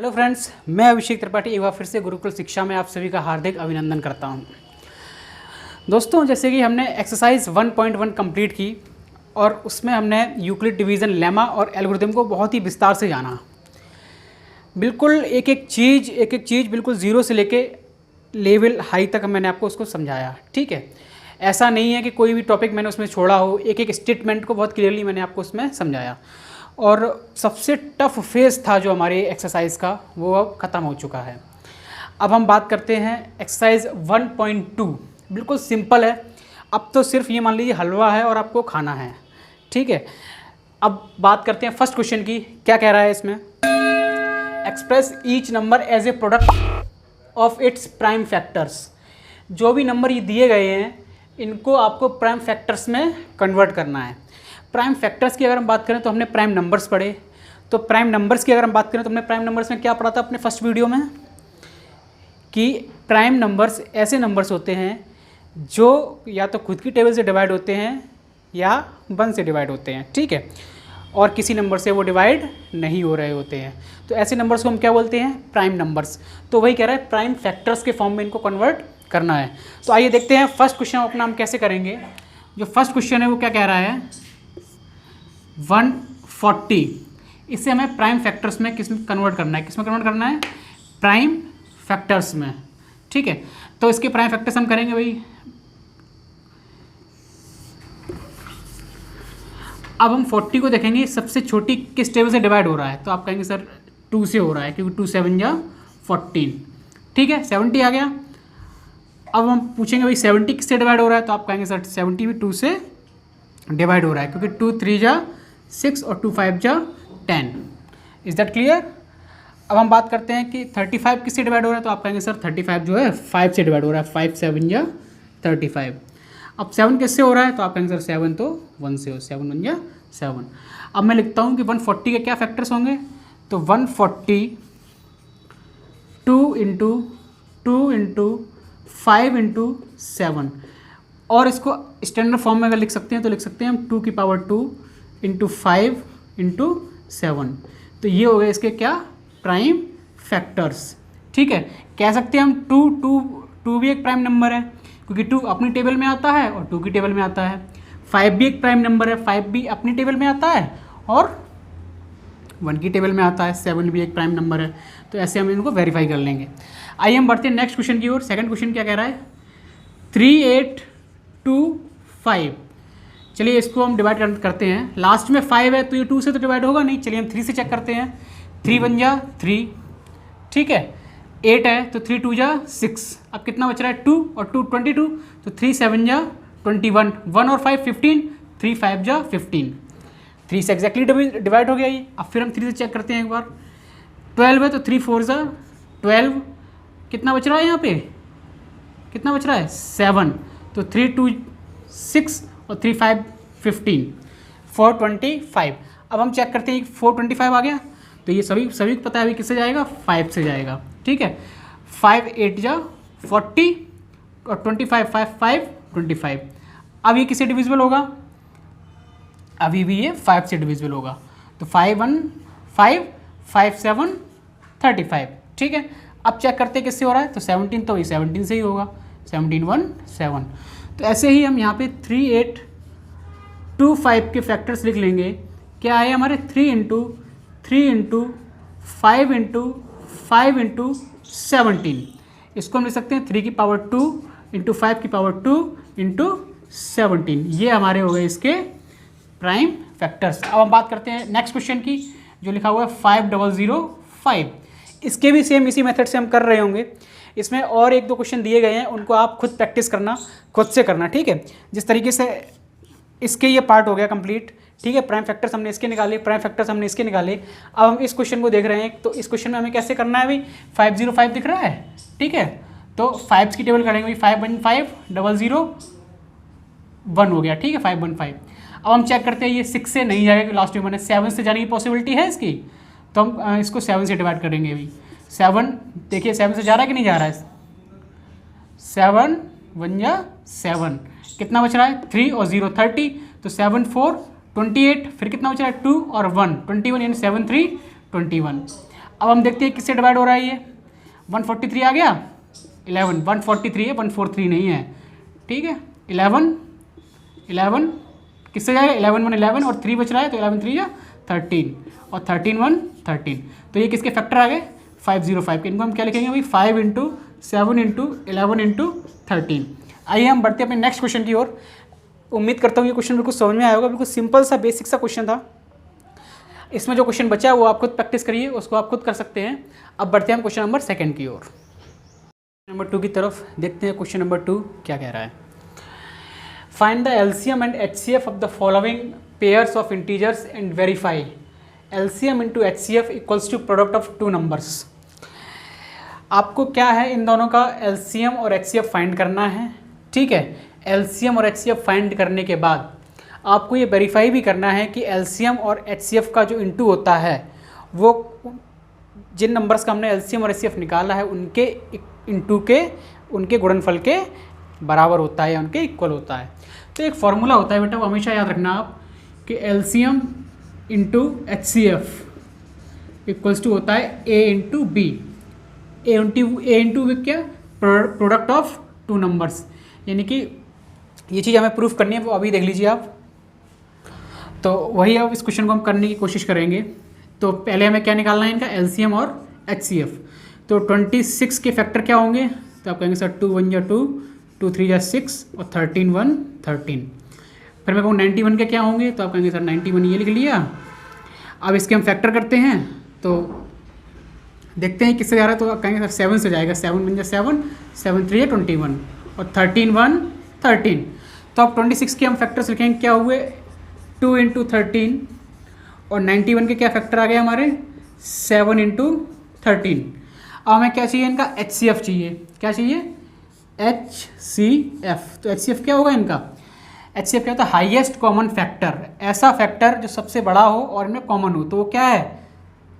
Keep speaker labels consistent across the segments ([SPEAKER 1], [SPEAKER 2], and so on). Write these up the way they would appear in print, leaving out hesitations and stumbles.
[SPEAKER 1] Hello friends, मैं अभिषेक त्रिपाठी एक बार फिर से गुरुकुल शिक्षा में आप सभी का हार्दिक अभिनंदन करता हूं। दोस्तों, जैसे कि हमने एक्सरसाइज 1.1 कंप्लीट की और उसमें हमने यूक्लिड डिवीज़न, लेमा और एल्गोरिथम को बहुत ही विस्तार से जाना। बिल्कुल एक एक चीज़ बिल्कुल ज़ीरो से लेके लेवल हाई तक मैंने आपको उसको समझाया। ठीक है, ऐसा नहीं है कि कोई भी टॉपिक मैंने उसमें छोड़ा हो। एक एक स्टेटमेंट को बहुत क्लियरली मैंने आपको उसमें समझाया। और सबसे टफ फेज़ था जो हमारे एक्सरसाइज का, वो अब ख़त्म हो चुका है। अब हम बात करते हैं एक्सरसाइज 1.2। बिल्कुल सिंपल है। अब तो सिर्फ ये मान लीजिए हलवा है और आपको खाना है। ठीक है, अब बात करते हैं फर्स्ट क्वेश्चन की। क्या कह रहा है इसमें? Express each number as a product of its prime factors. जो भी नंबर ये दिए गए हैं इनको आपको प्राइम फैक्टर्स में कन्वर्ट करना है। प्राइम फैक्टर्स की अगर हम बात करें तो हमने प्राइम नंबर्स पढ़े। तो प्राइम नंबर्स की अगर हम बात करें तो हमने प्राइम नंबर्स में क्या पढ़ा था अपने फर्स्ट वीडियो में, कि प्राइम नंबर्स ऐसे नंबर्स होते हैं जो या तो खुद की टेबल से डिवाइड होते हैं या 1 से डिवाइड होते हैं। ठीक है, और किसी नंबर से वो डिवाइड नहीं हो रहे होते हैं। तो ऐसे नंबर्स को हम क्या बोलते हैं? Prime numbers. तो वही कह रहा है प्राइम फैक्टर्स के फॉर्म में इनको कन्वर्ट करना है। तो आइए देखते हैं फर्स्ट क्वेश्चन अपना हम कैसे करेंगे। जो फर्स्ट क्वेश्चन है वो क्या कह रहा है? 140। इससे हमें प्राइम फैक्टर्स में किस में कन्वर्ट करना है? किस में कन्वर्ट करना है? प्राइम फैक्टर्स में। ठीक है, तो इसके प्राइम फैक्टर्स हम करेंगे भाई। अब हम 40 को देखेंगे सबसे छोटी किस टेबल से डिवाइड हो रहा है। तो आप कहेंगे सर 2 से हो रहा है, क्योंकि 2 7 जा 14। ठीक है, 70 आ गया। अब हम पूछेंगे भाई 70 किससे डिवाइड हो रहा है। तो आप कहेंगे सर 70 भी 2 से डिवाइड हो रहा है, क्योंकि 2 3 जा 6 और 2 5 जा 10। Is that clear? अब हम बात करते हैं कि 35 किससे डिवाइड हो रहा है। तो आप कहेंगे सर 35 जो है 5 से डिवाइड हो रहा है। 5 7 जा 35। अब 7 किससे हो रहा है? तो आप कहेंगे सर 7 तो 1 से हो। 7 1 जा 7। अब मैं लिखता हूँ कि 140 के क्या फैक्टर्स होंगे। तो 140 2 इंटू 5 इंटू 7। और इसको स्टैंडर्ड फॉर्म में अगर लिख सकते हैं तो लिख सकते हैं हम 2 की पावर 2 इंटू 5 इंटू 7। तो ये हो गए इसके क्या? Prime factors. ठीक है, कह सकते हैं हम 2 भी एक प्राइम नंबर है, क्योंकि 2 अपनी टेबल में आता है और 2 की टेबल में आता है। 5 भी एक प्राइम नंबर है, 5 भी अपनी टेबल में आता है और 1 की टेबल में आता है। 7 भी एक प्राइम नंबर है। तो ऐसे हम इनको वेरीफाई कर लेंगे। आइए हम बढ़ते हैं नेक्स्ट क्वेश्चन की ओर। सेकंड क्वेश्चन क्या कह रहा है? 3825। चलिए इसको हम डिवाइड करते हैं। लास्ट में 5 है तो ये 2 से तो डिवाइड होगा नहीं। चलिए हम 3 से चेक करते हैं। 3 1 जा 3। ठीक है, 8 है तो 3 2 जा 6। अब कितना बच रहा है? 2 और 2 22। तो 3 7 जा 21। 1 और 5 15। 3 5 जा 15। 3 से एग्जैक्टली डिवाइड हो गया ये। अब फिर हम 3 से चेक करते हैं एक बार। 12 है तो 3 4 जा 12। कितना बच रहा है यहाँ पे? कितना बच रहा है? 7। तो 3 2 6 और 3 5 15। 425। अब हम चेक करते हैं 425 आ गया। तो ये सभी को पता है अभी किससे जाएगा? 5 से जाएगा। ठीक है, 5 8 जा 40 और 25 5 5 25। अब ये किससे डिविजिबल होगा? अभी भी ये 5 से डिविजिबल होगा। तो 5 1 5 5 7 35। ठीक है, अब चेक करते हैं किससे हो रहा है। तो 17 तो वही 17 से ही होगा। 17 1 7। तो ऐसे ही हम यहाँ पे 3825 के फैक्टर्स लिख लेंगे। क्या आए हमारे? 3 इंटू 5 इंटू 5 इंटू 17। इसको हम लिख सकते हैं 3 की पावर 2 इंटू 5 की पावर 2 इंटू 17। ये हमारे हो गए इसके प्राइम फैक्टर्स। अब हम बात करते हैं नेक्स्ट क्वेश्चन की, जो लिखा हुआ है 5005। इसके भी सेम इसी मेथड से हम कर रहे होंगे। इसमें और 1-2 क्वेश्चन दिए गए हैं, उनको आप खुद प्रैक्टिस करना, खुद से करना। ठीक है, जिस तरीके से इसके ये पार्ट हो गया कंप्लीट। ठीक है, प्राइम फैक्टर्स हमने इसके निकाले, प्राइम फैक्टर्स हमने इसके निकाले। अब हम इस क्वेश्चन को देख रहे हैं। तो इस क्वेश्चन में हमें कैसे करना है भाई? 505 दिख रहा है। ठीक है, तो 5 की टेबल करेंगे भाई। 5 1 5 0 0 1 हो गया। ठीक है, 5 1 5। अब हम चेक करते हैं ये 6 से नहीं जाएगा, क्योंकि लास्ट में मैंने 7 से जाने की पॉसिबिलिटी है इसकी। तो हम इसको 7 से डिवाइड करेंगे अभी। 7 देखिए 7 से जा रहा है कि नहीं जा रहा है? 7 1 जा 7। कितना बच रहा है? 3 और 0 30। तो 7 4 28। फिर कितना बच रहा है? 2 और 1 21 यानी 7 3 21। अब हम देखते हैं किससे डिवाइड हो रहा है ये, 143 आ गया, 11, 143 है, 143 नहीं है, ठीक है। 11 किससे जाएगा, 11 1 11 और 3 बच रहा है, तो 11 3 या 13 और 13 1 13, तो ये किसके फैक्टर आ गए, 505 के। इनको हम क्या लिखेंगे भाई, 5 × 7 × 11 × 13। आइए हम बढ़ते हैं अपने नेक्स्ट क्वेश्चन की ओर। उम्मीद करता हूँ ये क्वेश्चन बिल्कुल समझ में आया होगा, बिल्कुल सिंपल सा बेसिक सा क्वेश्चन था। इसमें जो क्वेश्चन बचा है वो आप खुद प्रैक्टिस करिए, उसको आप खुद कर सकते हैं। अब बढ़ते हैं हम क्वेश्चन नंबर 2 की ओर, नंबर 2 की तरफ देखते हैं। क्वेश्चन नंबर 2 क्या कह रहा है, find the LCM and HCF of the following pairs of integers and verify LCM into HCF equals to product of 2 numbers. आपको क्या है, इन दोनों का एलसीएम और एचसीएफ फाइंड करना है, ठीक है। एलसीएम और एचसीएफ फाइंड करने के बाद आपको ये वेरीफाई भी करना है कि एलसीएम और एचसीएफ का जो इंटू होता है वो जिन नंबर्स का हमने एलसीएम और एचसीएफ निकाला है उनके इंटू के, उनके गुणनफल के बराबर होता है या उनके इक्वल होता है। तो एक फॉर्मूला होता है बेटा, वो हमेशा याद रखना आप कि LCM into HCF equals to होता है A into B. A into B क्या, प्रोडक्ट ऑफ 2 नंबर्स, यानी कि ये चीज़ हमें प्रूफ करनी है, वो अभी देख लीजिए आप। तो वही अब इस क्वेश्चन को हम करने की कोशिश करेंगे। तो पहले हमें क्या निकालना है, इनका एलसीएम और एचसीएफ। तो 26 के फैक्टर क्या होंगे, तो आप कहेंगे सर 2 1 या 2, 2 3 या 6 और 13 1 13। फिर मैं कहूँ 91 के क्या होंगे, तो आप कहेंगे सर 91 ये लिख लिया। अब इसके हम फैक्टर करते हैं तो देखते हैं किससे जा रहा है, तो आप कहेंगे सर 7 से जाएगा, 7 1 7, 7 3 या 21 और 13 1 13। तो अब 26 के हम फैक्टर्स लिखेंगे, क्या हुए 2 × 13 और 91 के क्या फैक्टर आ गए हमारे 7 × 13। अब हमें क्या चाहिए, इनका एचसीएफ चाहिए। क्या चाहिए, एचसीएफ। तो एचसीएफ क्या होगा इनका, एचसीएफ क्या होता है, हाईएस्ट कॉमन फैक्टर, ऐसा फैक्टर जो सबसे बड़ा हो और इनमें कॉमन हो। तो वो क्या है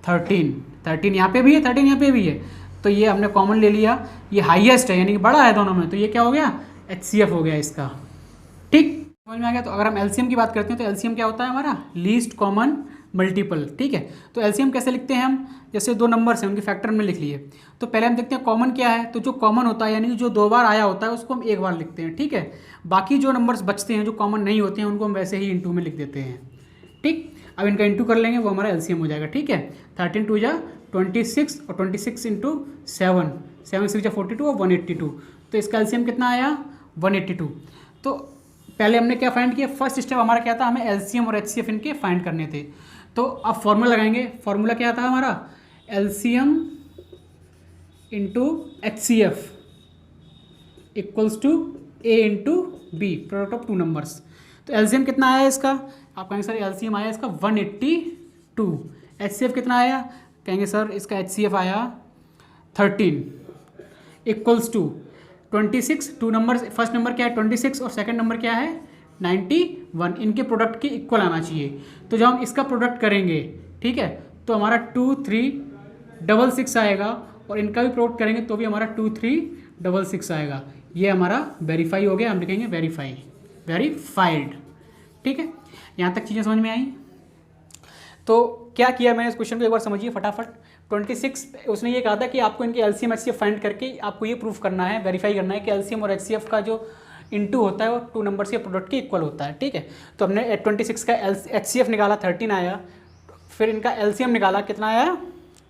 [SPEAKER 1] 13, 13 यहाँ पे भी है, 13 यहाँ पे भी है, तो ये हमने कॉमन ले लिया, ये हाईएस्ट है यानी कि बड़ा है दोनों में, तो ये क्या हो गया एचसीएफ हो गया इसका, ठीक समझ में आ गया। तो अगर हम एलसीएम की बात करते हैं तो एलसीएम क्या होता है हमारा, लीस्ट कॉमन मल्टीपल, ठीक है। तो एलसीएम कैसे लिखते हैं हम, जैसे 2 नंबर्स हैं उनके फैक्टर में लिख लिए, तो पहले हम देखते हैं कॉमन क्या है। तो जो कॉमन होता है यानी कि जो 2 बार आया होता है उसको हम 1 बार लिखते हैं, ठीक है। बाकी जो नंबर्स बचते हैं जो कॉमन नहीं होते हैं उनको हम वैसे ही इंटू में लिख देते हैं, ठीक। अब इनका इंटू कर लेंगे, वो हमारा एलसीएम हो जाएगा, ठीक है। 13 2 जा 26 और 26 × 7, 7 6 जा 42 और 182। तो इसका एलसीएम कितना आया 182। तो पहले हमने क्या फाइंड किया, फर्स्ट स्टेप हमारा क्या था, हमें एलसीएम और एचसीएफ इनके फाइंड करने थे। तो अब फॉर्मूला लगाएंगे, फॉर्मूला क्या था हमारा, LCM into HCF equals to A into B, product of 2 numbers. तो एलसीएम कितना आया इसका, आप कहेंगे सर एलसीएम आया इसका 182। एचसीएफ कितना आया, कहेंगे सर इसका एचसीएफ आया 13 equals to 26। 2 number, first number क्या है 26 और सेकंड नंबर क्या है 91, इनके प्रोडक्ट के इक्वल आना चाहिए। तो जब हम इसका प्रोडक्ट करेंगे, ठीक है, तो हमारा 2 3 6 आएगा और इनका भी प्रोडक्ट करेंगे तो भी हमारा 2 3 6 आएगा। ये हमारा वेरीफाई हो गया, हम लिखेंगे वेरीफाई, वेरीफाइड, ठीक है। यहाँ तक चीज़ें समझ में आई। तो क्या किया मैंने इस क्वेश्चन को एक बार समझिए फटाफट। 26 उसने ये कहा था कि आपको इनके एलसीएम एचसीएफ फाइंड करके आपको ये प्रूफ करना है, वेरीफाई करना है कि एलसीएम और एचसीएफ का जो इंटू होता है वो 2 नंबर्स के प्रोडक्ट के इक्वल होता है, ठीक है। तो हमने 26 का एचसीएफ निकाला 13 आया, फिर इनका एलसीएम निकाला कितना आया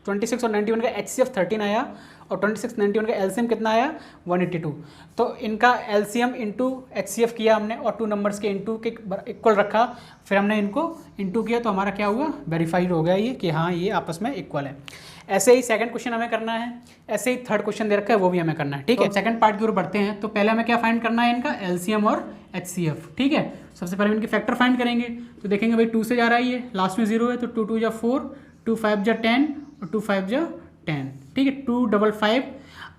[SPEAKER 1] 26 और 91 का एचसीएफ 13 आया और 26 91 का एलसीएम कितना आया 182। तो इनका एलसीएम इंटू एचसीएफ किया हमने और 2 नंबर्स के इंटू के इक्वल रखा, फिर हमने इनको इंटू किया तो हमारा क्या हुआ वेरीफाइड हो गया ये कि हाँ ये आपस में इक्वल है। ऐसे ही सेकंड क्वेश्चन हमें करना है, ऐसे ही थर्ड क्वेश्चन दे रखा है वो भी हमें करना है, ठीक है। सेकंड पार्ट की ओर बढ़ते हैं। तो पहले हमें क्या फाइंड करना है इनका एलसीएम और एचसीएफ, ठीक है। सबसे पहले इनके फैक्टर फाइंड करेंगे तो देखेंगे भाई 2 से जा रहा है, ये लास्ट में 0 है तो 2 2 जा 4, 2 5 जा 10 और 2 5 जा 10, ठीक है। 2 5 5।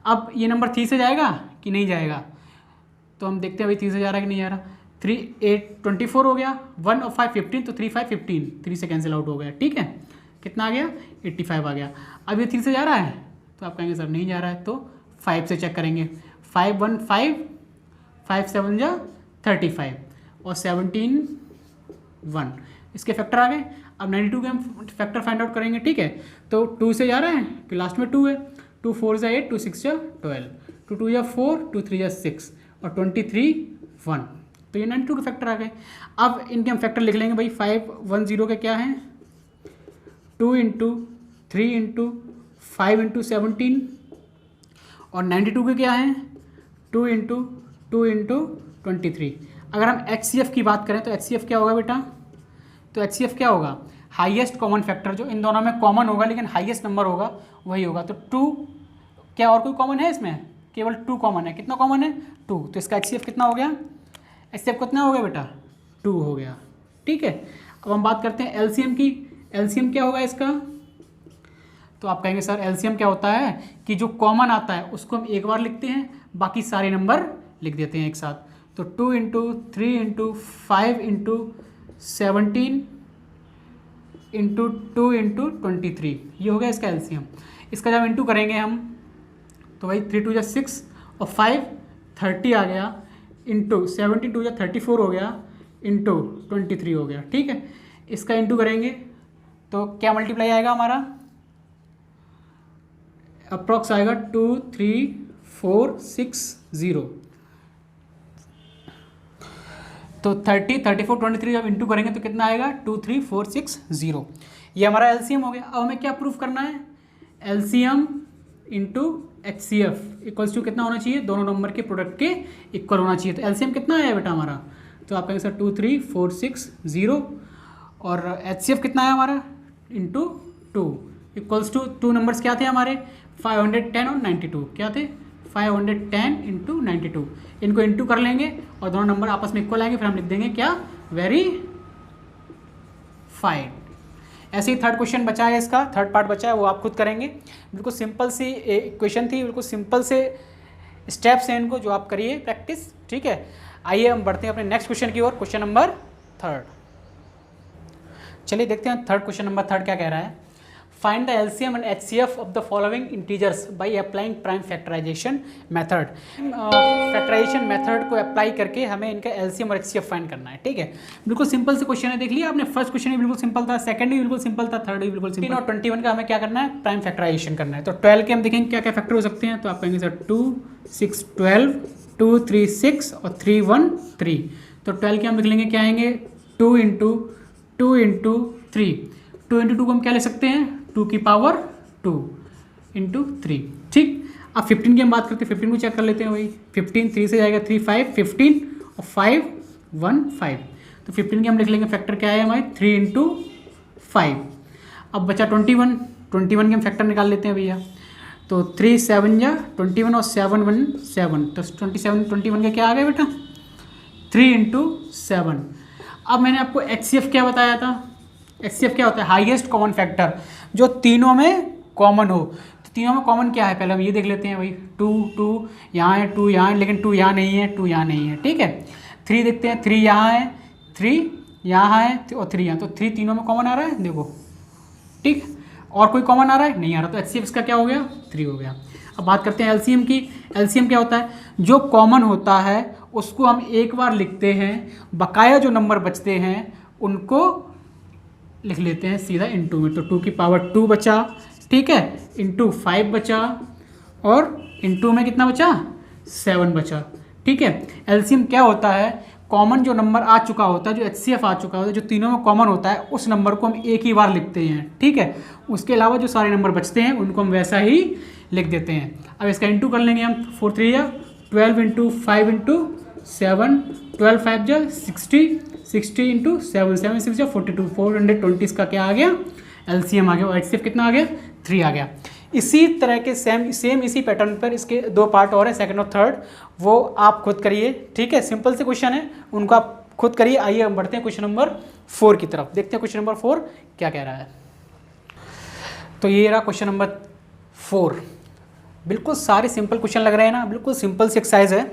[SPEAKER 1] अब ये नंबर 3 से जाएगा कि नहीं जाएगा, तो हम देखते हैं भाई 3 से जा रहा है कि नहीं जा रहा। 3 8 24 हो गया, 1 और 5 15, तो 3 5 15, 3 से कैंसिल आउट हो गया, ठीक है। कितना आ गया 85 आ गया। अब ये 3 से जा रहा है तो आप कहेंगे सर नहीं जा रहा है, तो 5 से चेक करेंगे। 5 1 5, 5 7 जा 35 और 17 1, इसके फैक्टर आ गए। अब 92 के हम फैक्टर फाइंड आउट करेंगे, ठीक है। तो 2 से जा रहा है कि लास्ट में 2 है, 2 4 जा 8, 2 6 जा 12, 2 2 जा 4, 2 3 जा 6 और 23 1, तो ये 92 के फैक्टर आ गए। अब इनके हम फैक्टर लिख लेंगे भाई। 5 1 0 के क्या हैं, 2 इंटू 3 इंटू 5 इंटू 17 और 92 के क्या हैं 2 इंटू 2 इंटू 23। अगर हम HCF की बात करें तो HCF क्या होगा बेटा, तो HCF क्या होगा, हाईएस्ट कॉमन फैक्टर, जो इन दोनों में कॉमन होगा लेकिन हाईएस्ट नंबर होगा वही होगा। तो 2 क्या और कोई कॉमन है इसमें, केवल 2 कॉमन है। कितना कॉमन है 2, तो इसका HCF कितना हो गया, HCF कितना हो गया बेटा 2 हो गया, ठीक है। अब हम बात करते हैं LCM की। LCM क्या होगा इसका, तो आप कहेंगे सर LCM क्या होता है कि जो कॉमन आता है उसको हम एक बार लिखते हैं, बाकी सारे नंबर लिख देते हैं एक साथ। तो 2 into 3 into 5 into 17 into 2 into 23, ये हो गया इसका LCM। इसका जब इंटू करेंगे हम तो भाई 3 2 जा 6 और 5 30 आ गया, इंटू 17 2 जा 34 हो गया, इंटू 23 हो गया, ठीक है। इसका इंटू करेंगे तो क्या मल्टीप्लाई आएगा हमारा, अप्रॉक्स आएगा 2 3 4 6 0। तो 30 34 23 जब इंटू करेंगे तो कितना आएगा 2 3 4 6 0। ये हमारा LCM हो गया। अब हमें क्या प्रूफ करना है, LCM into HCF equals to कितना होना चाहिए, दोनों नंबर के प्रोडक्ट के इक्वल होना चाहिए। तो LCM कितना आया बेटा हमारा, तो आप कहेंगे सर 2 3 4 6 0 और HCF कितना है हमारा इंटू 2 इक्वल्स टू 2 नंबर्स क्या थे हमारे 510 और 92, क्या थे 510 इंटू 92। इनको इंटू कर लेंगे और दोनों नंबर आपस में इक्वल आएंगे, फिर हम लिख देंगे क्या वेरीफाइड। ऐसे ही थर्ड क्वेश्चन बचा है, इसका थर्ड पार्ट बचा है वो आप खुद करेंगे। बिल्कुल सिंपल सी क्वेश्चन थी, बिल्कुल सिंपल से स्टेप्स हैं इनको जो आप करिए प्रैक्टिस, ठीक है। आइए हम बढ़ते हैं अपने नेक्स्ट क्वेश्चन की ओर, क्वेश्चन नंबर थर्ड। चलिए देखते हैं थर्ड क्वेश्चन नंबर थर्ड क्या कह रहा है। Find the LCM and HCF of the following integers by applying prime factorisation method. Factorisation method को अप्लाई करके हमें इनका LCM और HCF फाइंड करना है, ठीक है। बिल्कुल सिंपल से क्वेश्चन है, देख लिया आपने। फर्स्ट क्वेश्चन भी बिल्कुल सिंपल था, सेकंड भी बिल्कुल सिंपल था, थर्ड भी बिल्कुल सिंपल। और 21 का हमें क्या करना है, प्राइम फैक्टराइजेशन करना है। तो 12 के हम देखेंगे क्या क्या फैक्टर हो सकते हैं। तो आप कहेंगे सर 2 6 12 2 3 6 और 3 1 3। तो 12 के हम लिख लेंगे क्या आएंगे 2 इंटू 2 इंटू 3। 2 इंटू 2 को हम क्या ले सकते हैं 2 की पावर 2 इंटू 3, ठीक। अब 15 की हम बात करते हैं, 15 को चेक कर लेते हैं वही। 15 3 से जाएगा 3 5 15 और 5 1 5। तो 15 की हम लिख लेंगे फैक्टर क्या है हमारे 3 इंटू 5। अब बचा 21 की हम फैक्टर निकाल लेते हैं भैया। तो 3 7 या 21 और 7 1 7। तो 21 के क्या आ गए बेटा 3 इंटू 7। अब मैंने आपको HCF क्या बताया था, HCF क्या होता है हाईएस्ट कॉमन फैक्टर, जो तीनों में कॉमन हो। तो तीनों में कॉमन क्या है पहले हम ये देख लेते हैं भाई। 2 2 यहाँ है, 2 यहाँ है, लेकिन 2 यहाँ नहीं है, 2 यहाँ नहीं है, ठीक है। 3 देखते हैं, 3 यहाँ है, 3 यहाँ है और 3 यहाँ। तो 3 तीनों में कॉमन आ रहा है देखो, ठीक। और कोई कॉमन आ रहा है नहीं आ रहा, तो HCF इसका क्या हो गया 3 हो गया। अब बात करते हैं LCM की। LCM क्या होता है, जो कॉमन होता है उसको हम एक बार लिखते हैं, बकाया जो नंबर बचते हैं उनको लिख लेते हैं सीधा इनटू में। तो 2 की पावर 2 बचा, ठीक है, इंटू 5 बचा और इंटू में कितना बचा 7 बचा, ठीक है। LCM क्या होता है, कॉमन जो नंबर आ चुका होता है, जो HCF आ चुका होता है, जो तीनों में कॉमन होता है, उस नंबर को हम एक ही बार लिखते हैं, ठीक है। उसके अलावा जो सारे नंबर बचते हैं उनको हम वैसा ही लिख देते हैं। अब इसका इंटू कर लेंगे हम 4 3 या 12 इंटू 5 इंटू 7, 12 5 जा 60, 60 इंटू 7 7 6 जा 42, 420 इसका क्या आ गया LCM आ गया। और HCF कितना आ गया 3 आ गया। इसी तरह के सेम इसी पैटर्न पर इसके 2 पार्ट और हैं, सेकंड और थर्ड, वो आप खुद करिए, ठीक है। सिंपल से क्वेश्चन है, उनको आप खुद करिए। आइए हम बढ़ते हैं क्वेश्चन नंबर 4 की तरफ, देखते हैं क्वेश्चन नंबर 4 क्या कह रहा है। तो ये रहा क्वेश्चन नंबर 4। बिल्कुल सारे सिंपल क्वेश्चन लग रहे हैं ना, बिल्कुल सिंपल सी एक्सरसाइज है।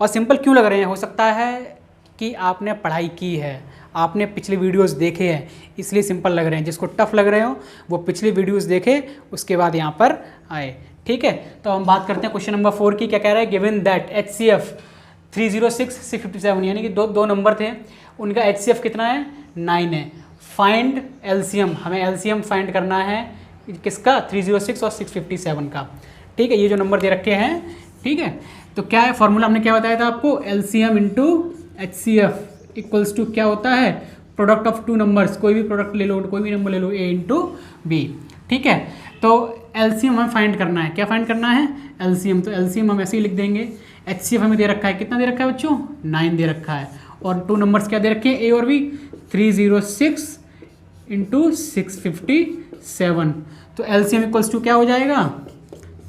[SPEAKER 1] और सिंपल क्यों लग रहे हैं, हो सकता है कि आपने पढ़ाई की है, आपने पिछले वीडियोस देखे हैं, इसलिए सिंपल लग रहे हैं। जिसको टफ लग रहे हो वो पिछले वीडियोस देखे, उसके बाद यहाँ पर आए, ठीक है। तो हम बात करते हैं क्वेश्चन नंबर 4 की। क्या कह रहा है, गिवन दैट HCF 306 657, यानी कि दो नंबर थे, उनका HCF कितना है 9 है। फाइंड एलसीएम, हमें एलसीएम फाइंड करना है किसका, 306 और 657 का। ठीक है, ये जो नंबर दे रखे हैं, ठीक है। तो क्या है फॉर्मूला, हमने क्या बताया था आपको, LCM into HCF equals to क्या होता है, प्रोडक्ट ऑफ टू नंबर्स, कोई भी प्रोडक्ट ले लो, कोई भी नंबर ले लो, ए इंटू बी। ठीक है, तो एलसीएम हमें फाइंड करना है, क्या फाइंड करना है, एलसीएम। तो एलसीएम हम ऐसे ही लिख देंगे। एचसीएफ हमें दे रखा है, कितना दे रखा है बच्चों, 9 दे रखा है, और टू नंबर्स क्या दे रखे हैं, ए और बी, 306 इंटू 657। तो एलसीएम इक्वल्स टू क्या हो जाएगा,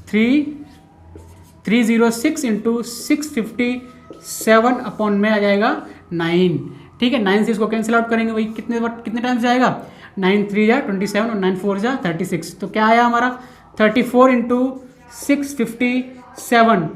[SPEAKER 1] 306 इंटू 657 अपॉन में आ जाएगा 9। ठीक है, 9 से इसको कैंसिल आउट करेंगे, वही कितने टाइम्स जाएगा, 9 3 जा 27 और 9 4 जा 36। तो क्या आया हमारा 34 इंटू 657।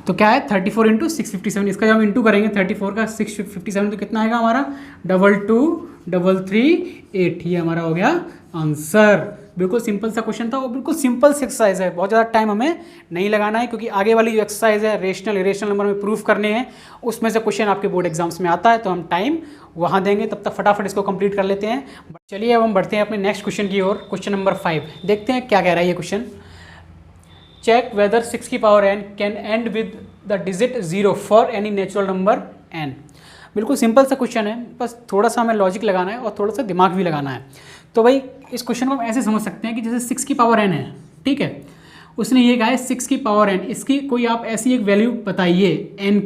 [SPEAKER 1] तो क्या है 34 इंटू 657, इसका जब हम इंटू करेंगे 34 का 657 तो कितना आएगा हमारा 22338। ये हमारा हो गया आंसर। बिल्कुल सिंपल सा क्वेश्चन था और बिल्कुल सिंपल सी एक्सरसाइज है, बहुत ज़्यादा टाइम हमें नहीं लगाना है, क्योंकि आगे वाली जो एक्सरसाइज है रेशनल इरेशनल नंबर में प्रूफ करने हैं, उसमें से क्वेश्चन आपके बोर्ड एग्जाम्स में आता है, तो हम टाइम वहाँ देंगे। तब तक फटाफट इसको कंप्लीट कर लेते हैं। चलिए अब हम बढ़ते हैं अपने नेक्स्ट क्वेश्चन की ओर। क्वेश्चन नंबर 5 देखते हैं क्या कह रहा है ये क्वेश्चन। चेक वेदर 6 की power n can and with the digit 0 for any natural number n। बिल्कुल सिंपल सा क्वेश्चन है, बस थोड़ा सा हमें लॉजिक लगाना है और थोड़ा सा दिमाग भी लगाना है। तो भाई इस क्वेश्चन को हम ऐसे समझ सकते हैं कि जैसे 6 की पावर n है, ठीक है, उसने ये कहा है 6 की पावर n, इसकी कोई आप ऐसी एक वैल्यू बताइए n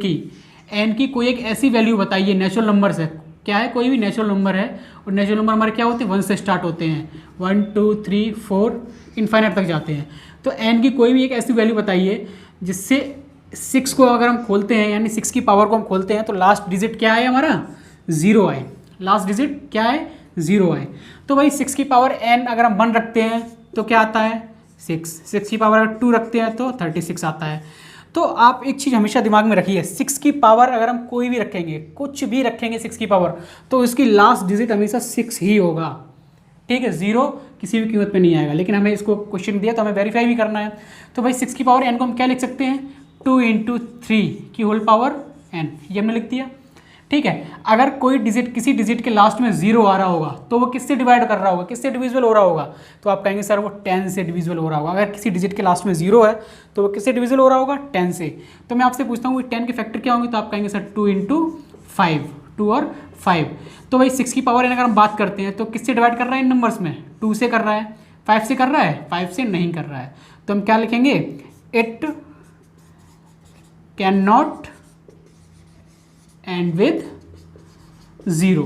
[SPEAKER 1] की कोई एक ऐसी वैल्यू बताइए, नेचुरल नंबर है, क्या है, कोई भी नेचुरल नंबर है, और नेचुरल नंबर हमारे क्या होते हैं, 1 से स्टार्ट होते हैं, 1 2 3 4 इनफाइनाइट तक जाते हैं। तो n की कोई भी एक ऐसी वैल्यू बताइए जिससे 6 को अगर हम खोलते हैं, यानी 6 की पावर को हम खोलते हैं, तो लास्ट डिजिट क्या है हमारा, 0 आए, लास्ट डिजिट क्या है, 0 आए। तो भाई 6 की पावर n अगर हम 1 रखते हैं तो क्या आता है 6 की पावर अगर 2 रखते हैं तो 36 आता है। तो आप एक चीज़ हमेशा दिमाग में रखिए, 6 की पावर अगर हम कोई भी रखेंगे, कुछ भी रखेंगे 6 की पावर, तो इसकी लास्ट डिजिट हमेशा 6 ही होगा। ठीक है, 0 किसी भी कीमत पे नहीं आएगा। लेकिन हमें इसको क्वेश्चन दिया तो हमें वेरीफाई भी करना है। तो भाई 6 की पावर n को हम क्या लिख सकते हैं, 2 × 3 की होल पावर n, ये हमने लिख दिया। ठीक है, अगर कोई डिजिट, किसी डिजिट के लास्ट में 0 आ रहा होगा तो वो किससे डिवाइड कर रहा होगा, किससे डिविजिबल हो रहा होगा, तो आप कहेंगे सर वो 10 से डिविजिबल हो रहा होगा। अगर किसी डिजिट के लास्ट में 0 है तो वो किससे डिविजिबल हो रहा होगा, 10 से। तो मैं आपसे पूछता हूँ 10 के फैक्टर क्या होंगे, तो आप कहेंगे सर 2 × 5, 2 और 5। तो भाई 6 की पावर n अगर हम बात करते हैं तो किससे डिवाइड कर रहा है इन नंबर्स में, 2 से कर रहा है, 5 से कर रहा है, 5 से नहीं कर रहा है। तो हम क्या लिखेंगे, it can not and with 0।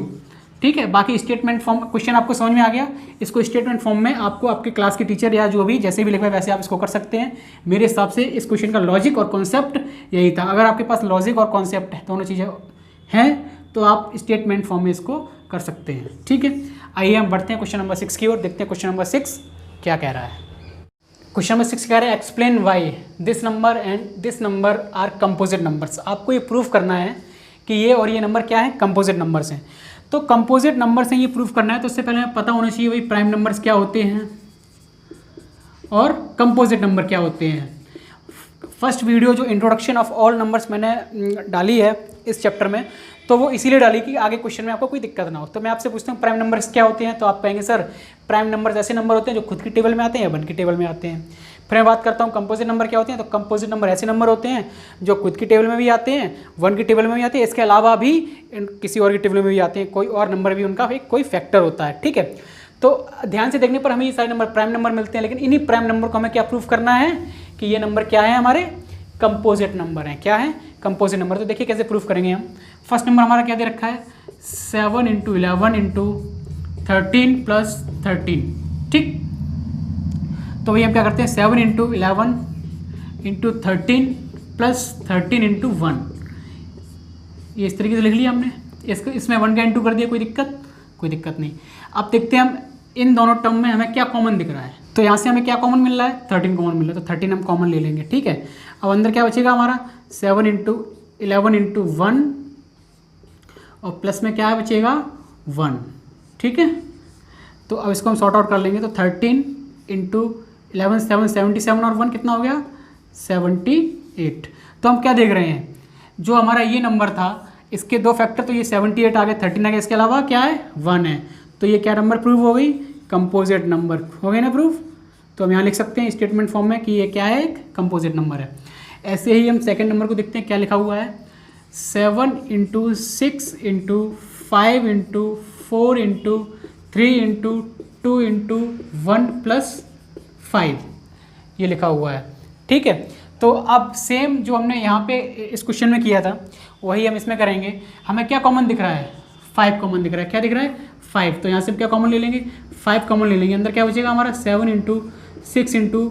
[SPEAKER 1] ठीक है, बाकी स्टेटमेंट फॉर्म, क्वेश्चन आपको समझ में आ गया। इसको स्टेटमेंट फॉर्म में आपको आपके क्लास के टीचर या जो भी जैसे भी लिखा है वैसे आप इसको कर सकते हैं। मेरे हिसाब से इस क्वेश्चन का लॉजिक और कॉन्सेप्ट यही था। अगर आपके पास लॉजिक और कॉन्सेप्ट दोनों चीज़ें हैं तो आप स्टेटमेंट फॉर्म में इसको कर सकते हैं। ठीक है, आइए हम बढ़ते हैं क्वेश्चन नंबर 6 की ओर, देखते हैं क्वेश्चन नंबर 6 क्या कह रहा है। क्वेश्चन नंबर 6 कह रहा है explain why this number and this number are composite numbers. आपको ये प्रूफ करना है कि ये और ये नंबर क्या है, कंपोजिट नंबर्स हैं। तो कंपोजिट नंबर से ये प्रूफ करना है तो उससे पहले हमें पता होना चाहिए भाई प्राइम नंबर्स क्या होते हैं और कंपोजिट नंबर क्या होते हैं। फर्स्ट वीडियो जो इंट्रोडक्शन ऑफ ऑल नंबर्स मैंने डाली है इस चैप्टर में, तो वो इसीलिए डाली कि आगे क्वेश्चन में आपको कोई दिक्कत ना हो। तो मैं आपसे पूछता हूँ प्राइम नंबर्स क्या होते हैं, तो आप कहेंगे सर प्राइम नंबर्स ऐसे नंबर होते हैं जो खुद की टेबल में आते हैं या बन की टेबल में आते हैं। फिर मैं बात करता हूँ कंपोजिट नंबर क्या होते हैं, तो कंपोजिट नंबर ऐसे नंबर होते हैं जो खुद की टेबल में भी आते हैं, वन की टेबल में भी आते हैं, इसके अलावा भी किसी और की टेबल में भी आते हैं, कोई और नंबर भी उनका एक कोई फैक्टर होता है। ठीक है, तो ध्यान से देखने पर हमें ये सारे नंबर प्राइम नंबर मिलते हैं, लेकिन इन्हीं प्राइम नंबर को हमें क्या प्रूफ करना है कि ये नंबर क्या है, हमारे कंपोजिट नंबर हैं। क्या है, कंपोजिट नंबर। तो देखिए कैसे प्रूफ करेंगे हम। फर्स्ट नंबर हमारा क्या दे रखा है, 7 × 11 × 13 + 13। ठीक, तो वही हम क्या करते हैं 7 × 11 × 13 + 13 × 1। ये इस तरीके से लिख लिया हमने, इसमें 1 का इंटू कर दिया, कोई दिक्कत नहीं। अब देखते हैं हम इन दोनों टर्म में हमें क्या कॉमन दिख रहा है। तो यहाँ से हमें क्या कॉमन मिल रहा है, 13 कॉमन मिल रहा है, तो 13 हम कॉमन ले लेंगे। ठीक है, अब अंदर क्या बचेगा हमारा 7 × 11 × 1 और प्लस में क्या बचेगा 1। ठीक है, तो अब इसको हम सॉर्ट आउट कर लेंगे। तो 13 × 11 7 77 और 1 कितना हो गया 78। तो हम क्या देख रहे हैं, जो हमारा ये नंबर था इसके 2 फैक्टर, तो ये 78 आ गए, 13 आ गया, इसके अलावा क्या है 1 है, तो ये क्या नंबर प्रूव हो गई, कंपोजिट नंबर हो गई ना प्रूफ। तो हम यहाँ लिख सकते हैं स्टेटमेंट फॉर्म में कि ये क्या है, एक कंपोजिट नंबर है। ऐसे ही हम सेकंड नंबर को देखते हैं, क्या लिखा हुआ है, 7 × 6 × 5 × 4 × 3 × 2 × 1 + 5 ये लिखा हुआ है। ठीक है, तो अब सेम जो हमने यहाँ पे इस क्वेश्चन में किया था वही हम इसमें करेंगे। हमें क्या कॉमन दिख रहा है, 5 कॉमन दिख रहा है, क्या दिख रहा है 5, तो यहाँ से हम क्या कॉमन ले लेंगे, 5 कॉमन ले लेंगे। अंदर क्या बचेगा हमारा 7 × 6 ×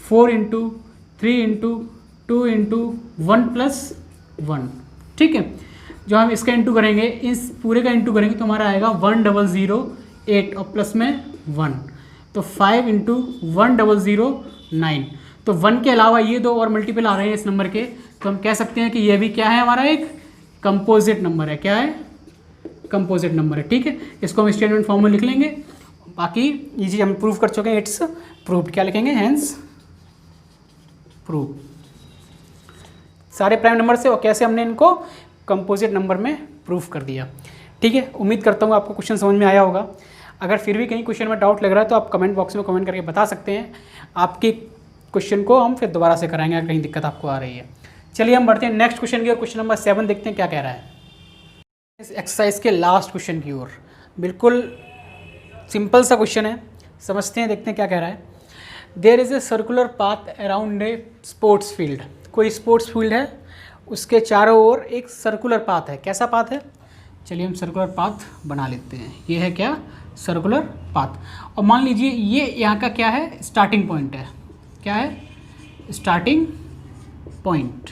[SPEAKER 1] 4 × 3 × 2 × 1 + 1। ठीक है, जो हम इसका इंटू करेंगे, इस पूरे का इंटू करेंगे तो हमारा आएगा 1008 और प्लस में 1, तो 5 × 1009। तो 1 के अलावा ये 2 और मल्टीपल आ रहे हैं इस नंबर के, तो हम कह सकते हैं कि ये भी क्या है हमारा एक कंपोजिट नंबर है। क्या है, कंपोजिट नंबर है। ठीक है, इसको हम स्टेटमेंट फॉर्म में लिख लेंगे। बाकी ये चीज़ हम प्रूव कर चुके हैं, इट्स प्रूव्ड। क्या लिखेंगे, हैंस प्रूव, सारे प्राइम नंबर से, और कैसे हमने इनको कंपोजिट नंबर में प्रूफ कर दिया। ठीक है, उम्मीद करता हूँ आपको क्वेश्चन समझ में आया होगा। अगर फिर भी कहीं क्वेश्चन में डाउट लग रहा है तो आप कमेंट बॉक्स में कमेंट करके बता सकते हैं, आपके क्वेश्चन को हम फिर दोबारा से कराएंगे अगर कहीं दिक्कत आपको आ रही है। चलिए हम बढ़ते हैं नेक्स्ट क्वेश्चन की ओर। क्वेश्चन नंबर 7 देखते हैं क्या कह रहा है इस एक्सरसाइज के लास्ट क्वेश्चन की ओर। बिल्कुल सिंपल सा क्वेश्चन है, समझते हैं, देखते हैं क्या कह रहा है। There is a circular path around a sports field. कोई स्पोर्ट्स फील्ड है, उसके चारों ओर एक सर्कुलर पाथ है। कैसा पाथ है, चलिए हम सर्कुलर पाथ बना लेते हैं। ये है क्या, सर्कुलर पाथ। और मान लीजिए ये यहाँ का क्या है, स्टार्टिंग पॉइंट है। क्या है, स्टार्टिंग पॉइंट।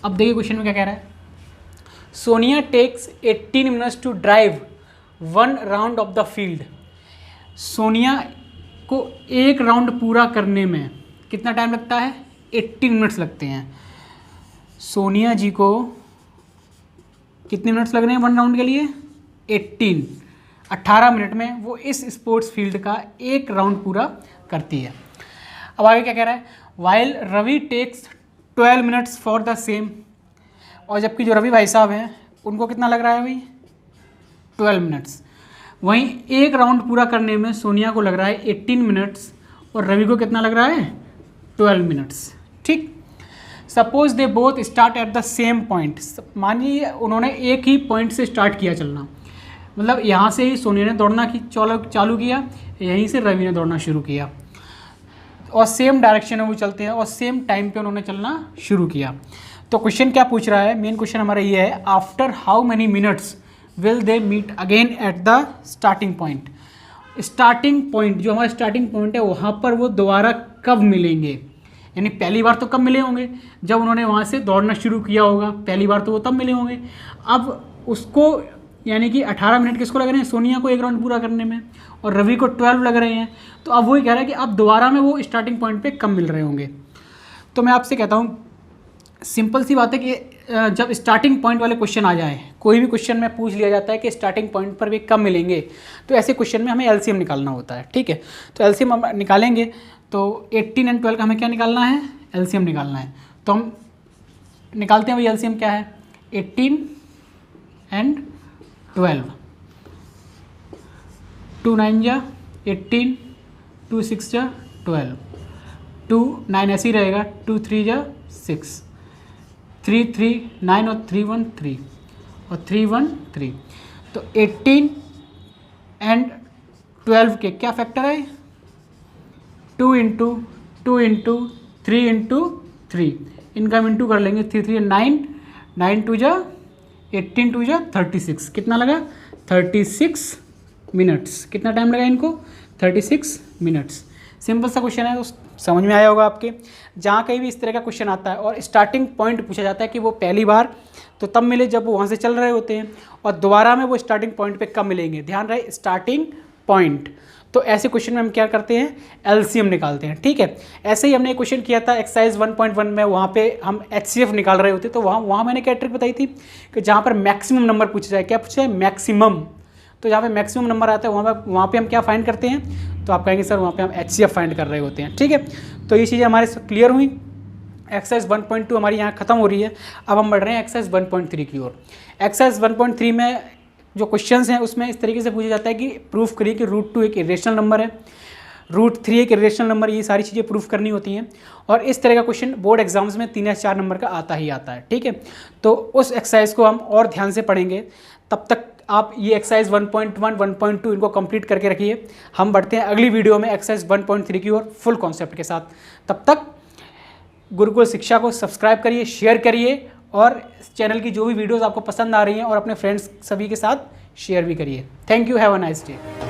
[SPEAKER 1] अब देखिए क्वेश्चन में क्या कह रहा है, Sonia takes 18 minutes to drive 1 round of the field. Sonia को एक राउंड पूरा करने में कितना टाइम लगता है, 18 मिनट्स लगते हैं। सोनिया जी को कितने मिनट्स लग रहे हैं 1 राउंड के लिए, 18 मिनट में वो इस स्पोर्ट्स फील्ड का एक राउंड पूरा करती है। अब आगे क्या कह रहा है, while Ravi takes 12 minutes for the same. और जबकि जो रवि भाई साहब हैं उनको कितना लग रहा है भाई, 12 मिनट्स। वहीं एक राउंड पूरा करने में सोनिया को लग रहा है 18 मिनट्स और रवि को कितना लग रहा है, 12 मिनट्स। ठीक, suppose they both start at the same point. मानिए उन्होंने एक ही पॉइंट से स्टार्ट किया चलना, मतलब यहाँ से ही सोनिया ने दौड़ना की चालू किया, यहीं से रवि ने दौड़ना शुरू किया, और सेम डायरेक्शन में वो चलते हैं और सेम टाइम पे उन्होंने चलना शुरू किया। तो क्वेश्चन क्या पूछ रहा है, मेन क्वेश्चन हमारा ये है, after how many minutes will they meet again at the starting point. Starting point, जो हमारा स्टार्टिंग पॉइंट है, वहाँ पर वो दोबारा कब मिलेंगे। यानी पहली बार तो कब मिले होंगे, जब उन्होंने वहाँ से दौड़ना शुरू किया होगा, पहली बार तो वो तब मिले होंगे। अब उसको यानी कि 18 मिनट किसको लग रहे हैं, सोनिया को एक राउंड पूरा करने में, और रवि को 12 लग रहे हैं। तो अब वही कह रहा है कि अब दोबारा में वो स्टार्टिंग पॉइंट पे कब मिल रहे होंगे। तो मैं आपसे कहता हूँ सिंपल सी बात है कि जब स्टार्टिंग पॉइंट वाले क्वेश्चन आ जाए, कोई भी क्वेश्चन में पूछ लिया जाता है कि स्टार्टिंग पॉइंट पर भी कब मिलेंगे, तो ऐसे क्वेश्चन में हमें एलसीएम निकालना होता है। ठीक है, तो एलसीएम हम निकालेंगे, तो 18 और 12 का हमें क्या निकालना है, एलसीएम निकालना है। तो हम निकालते हैं भाई, एलसीएम क्या है, 18 और 12, 2 9 जा 18, 2 6 जा 12, 2 9 ऐसे ही रहेगा, 2 3 जा 6, 3 3 9 और 3 1 3 और 3 1 3। तो 18 और 12 के क्या फैक्टर है, 2 × 2 × 3 × 3, इनका हम इंटू कर लेंगे, 3 3 9, 9 2 जा 18, 2 जा 36, कितना लगा 36 मिनट्स। कितना टाइम लगा इनको, 36 मिनट्स। सिंपल सा क्वेश्चन है, तो समझ में आया होगा आपके। जहाँ कहीं भी इस तरह का क्वेश्चन आता है और स्टार्टिंग पॉइंट पूछा जाता है कि वो पहली बार तो तब मिले जब वो वहाँ से चल रहे होते हैं, और दोबारा में वो स्टार्टिंग पॉइंट पे कब मिलेंगे, ध्यान रहे स्टार्टिंग पॉइंट। तो ऐसे क्वेश्चन में हम क्या करते हैं, एलसीएम निकालते हैं। ठीक है, ऐसे ही हमने एक क्वेश्चन किया था एक्सरसाइज 1.1 में, वहाँ पे हम एचसीएफ निकाल रहे होते, तो वहाँ मैंने क्या ट्रिक बताई थी कि जहाँ पर मैक्सिमम नंबर पूछा जाए, क्या पूछा जाए, मैक्सिमम। तो जहाँ पे मैक्सिमम नंबर आता है वहाँ पे हम क्या फाइंड करते हैं, तो आप कहेंगे सर वहाँ पे हम एचसीएफ फाइंड कर रहे होते हैं। ठीक है, तो ये चीज़ें हमारे क्लियर हुई। एक्सरसाइज 1.2 हमारी यहाँ खत्म हो रही है। अब हम बढ़ रहे हैं एक्सरसाइज 1.3 की ओर। एक्सरसाइज 1.3 में जो क्वेश्चंस हैं उसमें इस तरीके से पूछा जाता है कि प्रूफ करिए कि √2 एक इरेशनल नंबर है, √3 एक इरेशनल नंबर, ये सारी चीज़ें प्रूफ करनी होती हैं। और इस तरह का क्वेश्चन बोर्ड एग्जाम्स में 3 या 4 नंबर का आता ही आता है, ठीक है। तो उस एक्सरसाइज को हम और ध्यान से पढ़ेंगे। तब तक आप ये एक्सरसाइज 1.1, 1.2 इनको कंप्लीट करके रखिए। हम बढ़ते हैं अगली वीडियो में एक्सरसाइज 1.3 की ओर फुल कॉन्सेप्ट के साथ। तब तक गुरुकुल शिक्षा को सब्सक्राइब करिए, शेयर करिए, और चैनल की जो भी वीडियोस आपको पसंद आ रही हैं और अपने फ्रेंड्स सभी के साथ शेयर भी करिए। Thank you, have a nice day.